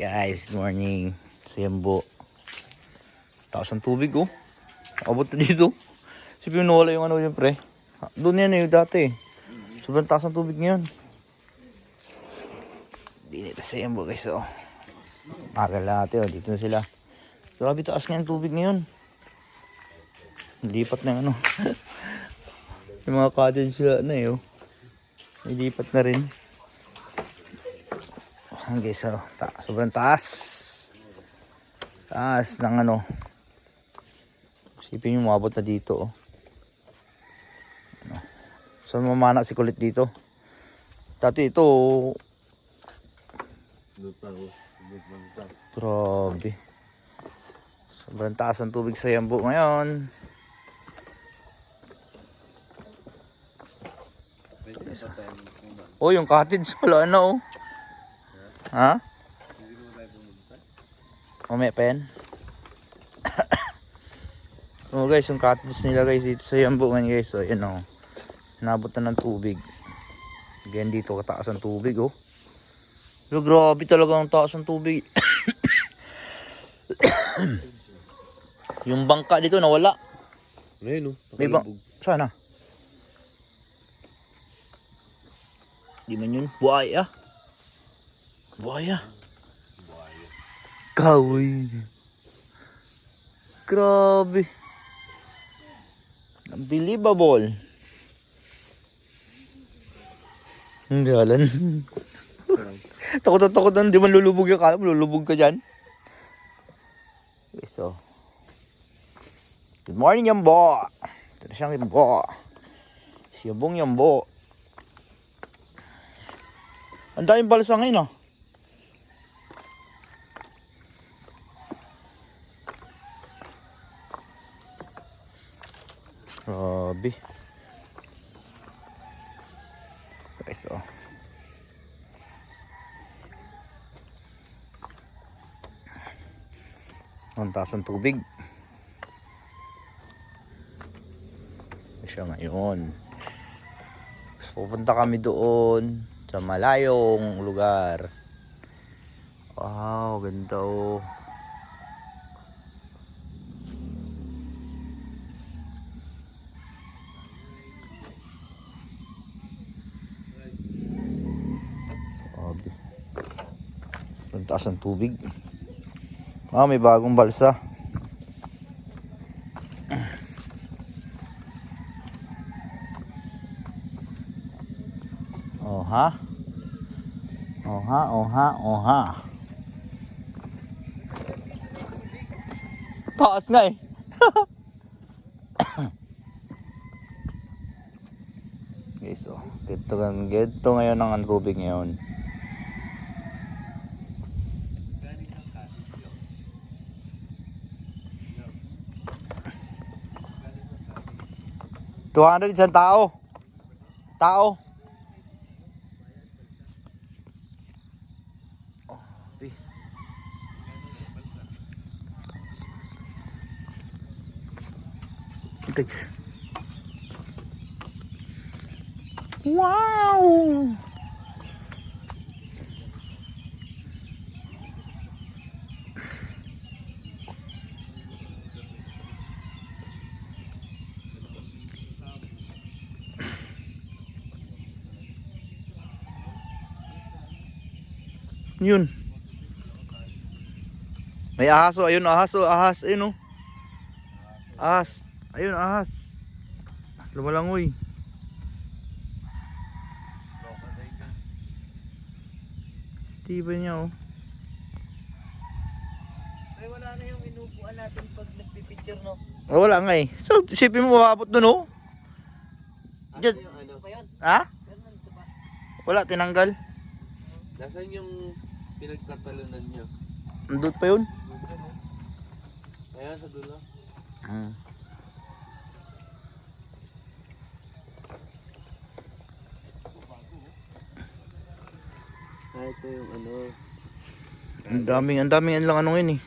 Guys, morning. Siyembo. Taas ng tubig oh. Abot na dito. Siyempre nawala yung ano siyempre. Doon yan yung dati. Sobrang taas ng tubig ngayon. Dito sa Siyembo guys oh. Magal natin oh. Dito na sila. Grabe taas nga yung tubig ngayon. Lipat na yung ano. Yung mga cottage sila na eh oh. Ilipat na rin. Okay, so sobrang taas. Taas ng ano. Isipin yung umabot na dito oh. So mamana si kulit dito. Dati ito grabe. Sobrang taas ng tubig sa Siyembo ngayon. Oh, yung cottage wala na oh. Ha? Mamaya pa yan. So guys, yung cottage nila guys dito sa Siyembo ngayon guys. So yan oh. Nabot na ng tubig. Again dito kataas ang tubig oh. Pero grabe talaga ang taas ng tubig. Yung bangka dito nawala. Ayun oh. May bang... Sana? Di man yun. Buhaya. Buhaya. Kahoy. Grabe. Unbelievable. Ang jalan. Takot na. Di man lulubog yung kalam. Lulubog ka dyan. Okay, so. Good morning, Yambo. Ito na siyang Yambo. Siyembong Yambo. Ang daming balsa ngayon ah. Grabe. Okay, so. Ang taas ng tubig. Siya ngayon. So, pupunta kami doon sa malayong lugar. Wow, ganda oh. Grabe. Ang taas ng tubig. Ah, may bagong balsa. Oha. Oha. Taas nga eh. Okay, so ganito ngayon ang tubig ngayon. $200 isang tao. Guys. Wow. Yun. May ahas oh, ayun ahas, ayun oh. Ahas. Ayun, ahas. Lumalangoy. Tiba niya oh. Ay wala na yung inupuan natin pag nagpipicture no. Oh, wala nga eh. So, isipin mo mababot dun oh. Diyan. Ano pa yan? Ha? Ganun ito ba? Wala, tinanggal. Nasaan yung pinagtatalunan nyo? Andun pa yun. Ayan sa dulo. Ah, ito yung ano. Ang daming ano ngayon eh.